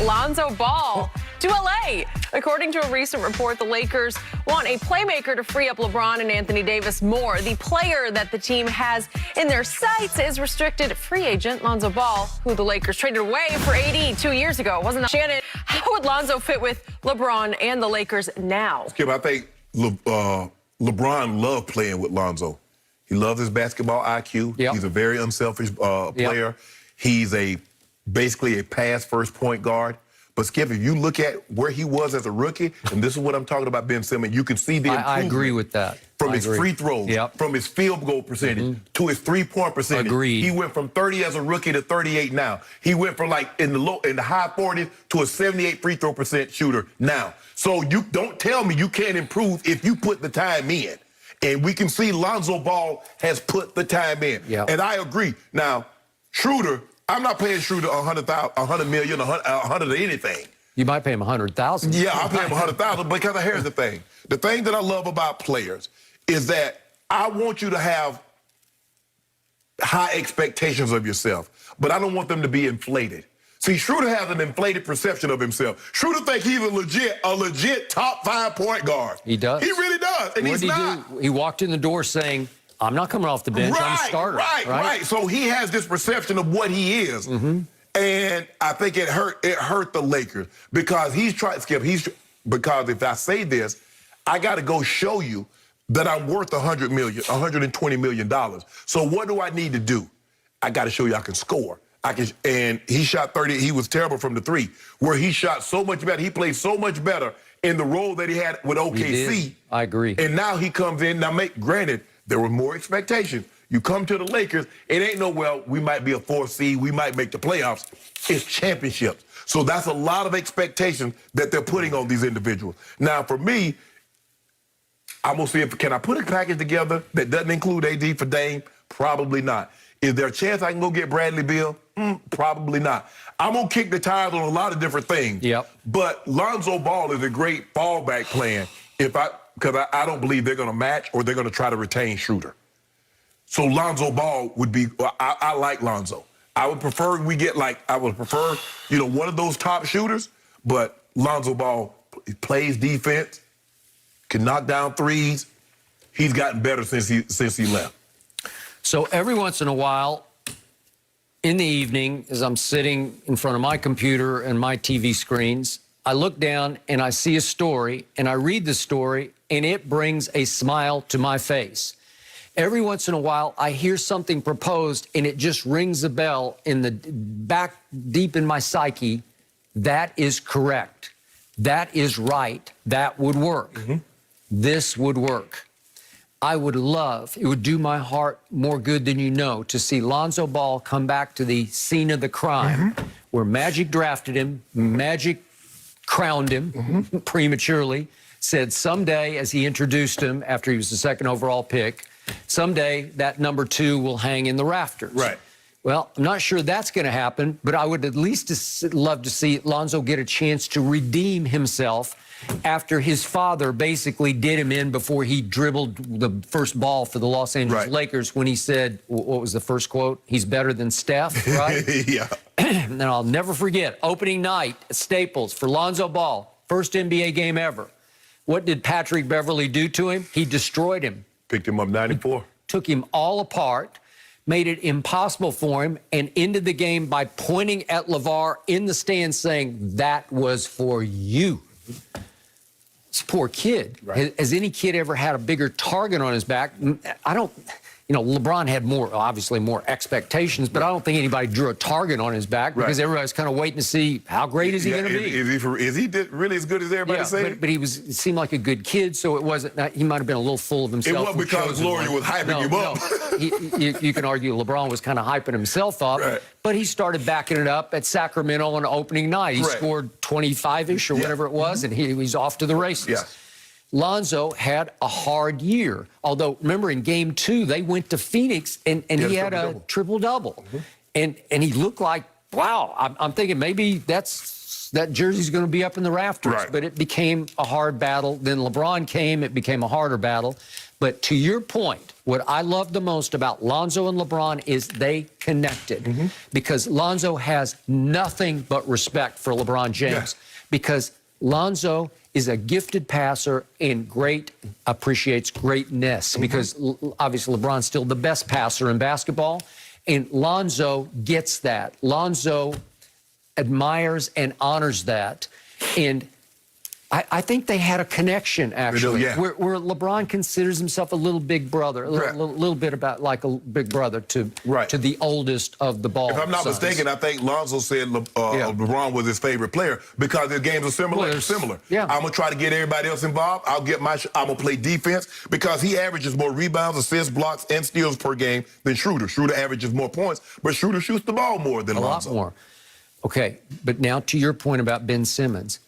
Lonzo Ball to LA. According to a recent report, the Lakers want a playmaker to free up LeBron and Anthony Davis more. The player that the team has in their sights is restricted free agent Lonzo Ball, who the Lakers traded away for AD 2 years ago. Wasn't that Shannon? How would Lonzo fit with LeBron and the Lakers now? Skip, I think LeBron loved playing with Lonzo. He loves his basketball IQ. Yep. He's a very unselfish player. Yep. He's basically a pass-first point guard. But, Skip, if you look at where he was as a rookie, and this is what I'm talking about, Ben Simmons, you can see the improvement. I agree with that. From his free throws, from his field goal percentage, to his three-point percentage. Agreed. He went from 30 as a rookie to 38 now. He went from, like, in the high 40s to a 78 free throw percent shooter now. So you don't tell me you can't improve if you put the time in. And we can see Lonzo Ball has put the time in. Yep. And I agree. Now, Schroeder, I'm not paying Schroeder $100 million, $100 of anything. You might pay him $100,000. Yeah, I'll pay him $100,000 because here's the thing. The thing that I love about players is that I want you to have high expectations of yourself, but I don't want them to be inflated. See, Schroeder has an inflated perception of himself. Schroeder thinks he's a legit top 5 point guard. He does. He really does, and he's not. He walked in the door saying, I'm not coming off the bench, I'm a starter. Right. So he has this perception of what he is. And I think it hurt the Lakers because he's trying, Skip, because if I say this, I got to go show you that I'm worth $120 million. So what do I need to do? I got to show you I can score. And he shot 30, he was terrible from the three, where he shot so much better. He played so much better in the role that he had with OKC. I agree. And now he comes in, granted, there were more expectations. You come to the Lakers, it ain't no, well, we might be a 4th seed, we might make the playoffs. It's championships. So that's a lot of expectations that they're putting on these individuals. Now, for me, I'm going to see can I put a package together that doesn't include AD for Dame? Probably not. Is there a chance I can go get Bradley Beal? Probably not. I'm going to kick the tires on a lot of different things. Yep. But Lonzo Ball is a great fallback plan because I don't believe they're going to match or they're going to try to retain Schroeder. So Lonzo Ball would be, I like Lonzo. I would prefer one of those top shooters, but Lonzo Ball plays defense, can knock down threes. He's gotten better since he left. So every once in a while, in the evening, as I'm sitting in front of my computer and my TV screens, I look down and I see a story, and I read the story, and it brings a smile to my face. Every once in a while, I hear something proposed, and it just rings a bell in the back deep in my psyche. That is correct. That is right. That would work. This would work. I would love, it would do my heart more good than you know, to see Lonzo Ball come back to the scene of the crime where Magic drafted him, Magic crowned him prematurely, said someday, as he introduced him after he was the 2nd overall pick, someday that number 2 will hang in the rafters. Right. Well, I'm not sure that's going to happen, but I would at least love to see Lonzo get a chance to redeem himself after his father basically did him in before he dribbled the first ball for the Los Angeles Lakers when he said, what was the first quote? He's better than Steph, right? Yeah. And I'll never forget, opening night at Staples for Lonzo Ball, first NBA game ever. What did Patrick Beverley do to him? He destroyed him. Picked him up 94. Took him all apart, made it impossible for him, and ended the game by pointing at LeVar in the stands saying, that was for you. This poor kid. Right. Has any kid ever had a bigger target on his back? I don't, LeBron had obviously more expectations, but I don't think anybody drew a target on his back because everybody's kind of waiting to see how great is he going to be. Is he really as good as everybody saying? But it seemed like a good kid, so it wasn't, he might have been a little full of himself. It wasn't because Gloria was hyping him up. You can argue LeBron was kind of hyping himself up, but he started backing it up at Sacramento on opening night. He scored 25-ish or whatever it was, and he was off to the races. Lonzo had a hard year. Although, remember, in Game 2, they went to Phoenix, and he had a triple-double. And he looked like, wow, I'm thinking maybe that jersey's going to be up in the rafters. But it became a hard battle. Then LeBron came. It became a harder battle. But to your point, what I love the most about Lonzo and LeBron is they connected. Because Lonzo has nothing but respect for LeBron James. Because Lonzo is a gifted passer and appreciates greatness. Because obviously LeBron's still the best passer in basketball. And Lonzo gets that. Lonzo admires and honors that. And I think they had a connection, actually, where LeBron considers himself a little big brother, a little bit about like a big brother to the oldest of the Ball. If I'm not mistaken, I think Lonzo said LeBron was his favorite player because their games are similar. I'm going to try to get everybody else involved. I'm going to play defense because he averages more rebounds, assists, blocks, and steals per game than Schroeder. Schroeder averages more points, but Schroeder shoots the ball more than Lonzo. A lot more. Okay, but now to your point about Ben Simmons.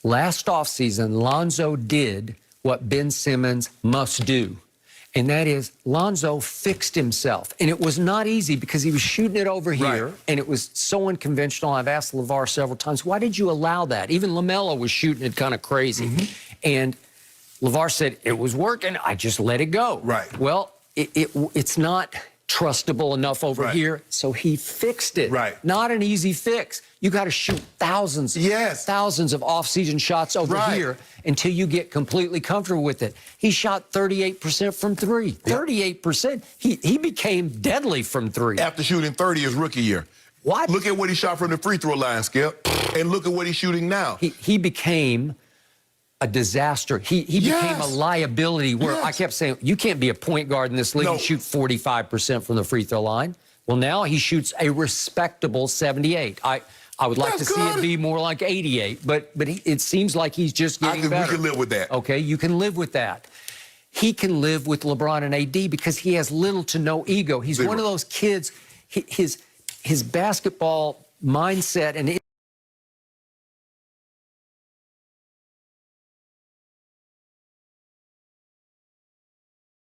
Last offseason, Lonzo did what Ben Simmons must do, and that is Lonzo fixed himself. And it was not easy because he was shooting it over here, and it was so unconventional. I've asked LeVar several times, why did you allow that? Even LaMelo was shooting it kind of crazy. And LeVar said, it was working. I just let it go. Well, it's not trustable enough over here, so he fixed it. Not an easy fix. You got to shoot thousands of off-season shots over here until you get completely comfortable with it. He shot 38% from three. 38%. He became deadly from three. After shooting 30 his rookie year. What? Look at what he shot from the free throw line, Skip, and look at what he's shooting now. He became a disaster. He became a liability where I kept saying, you can't be a point guard in this league and shoot 45% from the free throw line. Well, now he shoots a respectable 78. I would like to see it be more like 88, but it seems like he's just getting better. We can live with that. Okay, you can live with that. He can live with LeBron and AD because he has little to no ego. He's one of those kids, his basketball mindset and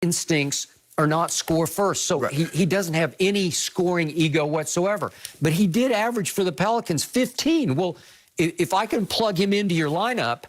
instincts are not score first. So he doesn't have any scoring ego whatsoever. But he did average for the Pelicans 15. Well, if I can plug him into your lineup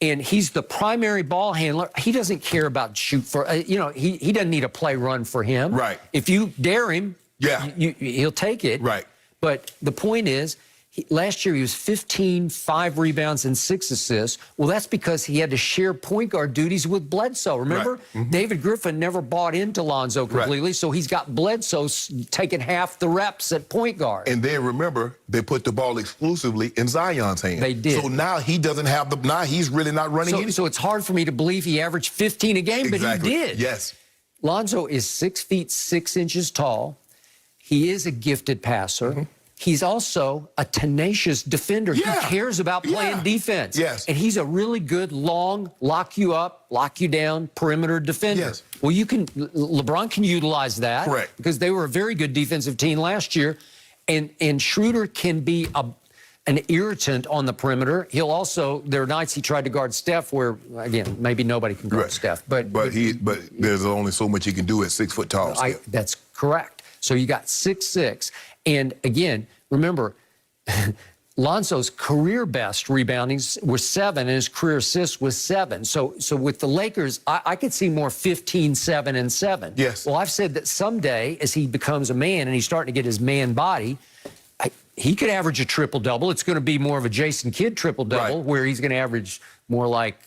and he's the primary ball handler, he doesn't care about shoot for, he doesn't need a play run for him. If you dare him, he'll take it. But the point is, last year he was 15, 5 rebounds, and 6 assists. Well, that's because he had to share point guard duties with Bledsoe. Remember? David Griffin never bought into Lonzo completely, so he's got Bledsoe taking half the reps at point guard. And then remember, they put the ball exclusively in Zion's hands. They did. So now he doesn't have now he's really not running anything. So it's hard for me to believe he averaged 15 a game, but he did. Lonzo is 6 feet 6 inches tall. He is a gifted passer. He's also a tenacious defender. He cares about playing defense. And he's a really good, long, lock you up, lock you down, perimeter defender. Well, LeBron can utilize that. Because they were a very good defensive team last year. And Schroeder can be an irritant on the perimeter. He'll also, there are nights he tried to guard Steph where, again, maybe nobody can guard Steph. But there's only so much he can do at 6 foot tall. That's correct. So you got 6'6". And again, remember, Lonzo's career best rebounding was 7, and his career assists was 7. So with the Lakers, I could see more 15, 7, and 7. Well, I've said that someday, as he becomes a man and he's starting to get his man body, he could average a triple-double. It's going to be more of a Jason Kidd triple-double, where he's going to average more like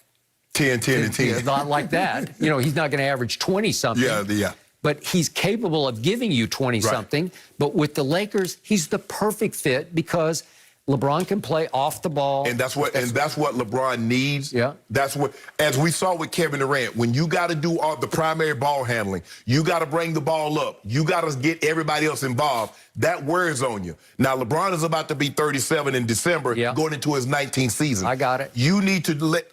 10, 10, and 10. Not like that. He's not going to average 20-something. But he's capable of giving you 20-something. But with the Lakers, he's the perfect fit because LeBron can play off the ball. And that's what LeBron needs. That's what, as we saw with Kevin Durant, when you got to do all the primary ball handling, you got to bring the ball up, you got to get everybody else involved. That wears on you. Now, LeBron is about to be 37 in December, going into his 19th season. I got it. You need to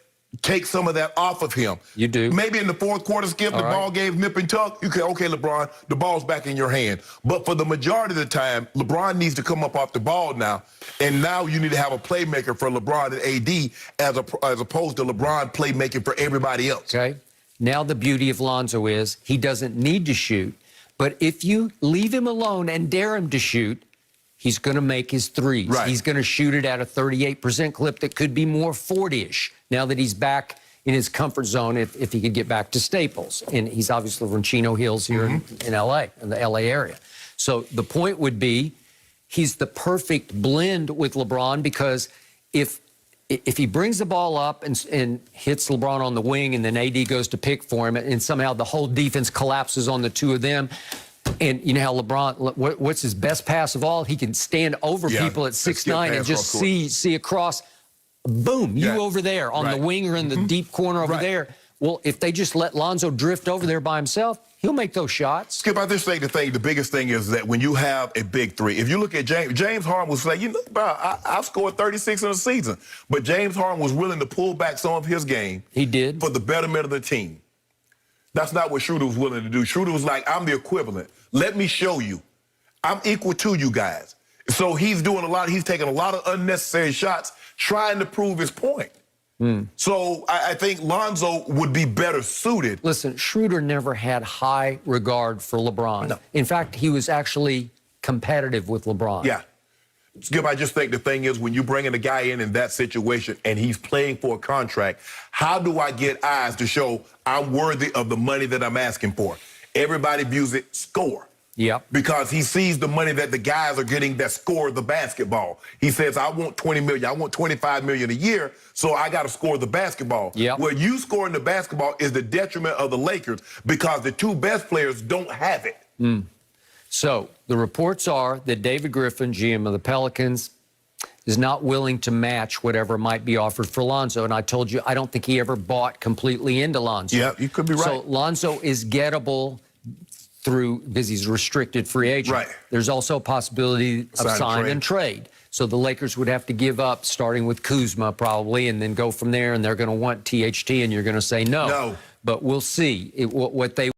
take some of that off of him. You do. Maybe in the fourth quarter, Skip, the ball game's nip and tuck. You can, okay, LeBron, the ball's back in your hand. But for the majority of the time, LeBron needs to come up off the ball now. And now you need to have a playmaker for LeBron and AD as opposed to LeBron playmaking for everybody else. Okay. Now the beauty of Lonzo is he doesn't need to shoot. But if you leave him alone and dare him to shoot, he's going to make his threes. He's going to shoot it at a 38% clip that could be more 40-ish now that he's back in his comfort zone if he could get back to Staples. And he's obviously from Chino Hills here in L.A., in the L.A. area. So the point would be he's the perfect blend with LeBron, because if he brings the ball up and hits LeBron on the wing, and then AD goes to pick for him, and somehow the whole defense collapses on the two of them, and you know how LeBron, what's his best pass of all? He can stand over people at 6'9" and just see across, boom, you over there on the wing or in the deep corner over there. Well, if they just let Lonzo drift over there by himself, he'll make those shots. Skip, I just think the biggest thing is that when you have a big three, if you look at James Harden will say, you know, bro, I've scored 36 in a season. But James Harden was willing to pull back some of his game. He did. For the betterment of the team. That's not what Schroeder was willing to do. Schroeder was like, I'm the equivalent. Let me show you. I'm equal to you guys. So he's taking a lot of unnecessary shots trying to prove his point. So I think Lonzo would be better suited. Listen, Schroeder never had high regard for LeBron. No. In fact, he was actually competitive with LeBron. Yeah. Skip, I just think the thing is, when you bring in a guy in that situation and he's playing for a contract, how do I get eyes to show I'm worthy of the money that I'm asking for? Everybody views it score. Yep. Because he sees the money that the guys are getting that score the basketball. He says, I want $20 million, I want $25 million a year, so I got to score the basketball. Yep. Where you scoring the basketball is the detriment of the Lakers, because the two best players don't have it. So the reports are that David Griffin, GM of the Pelicans, is not willing to match whatever might be offered for Lonzo. And I told you, I don't think he ever bought completely into Lonzo. Yeah, you could be right. So Lonzo is gettable because he's a restricted free agent. Right. There's also a possibility of sign and trade. So the Lakers would have to give up, starting with Kuzma probably, and then go from there, and they're going to want THT, and you're going to say no. No. But we'll see what they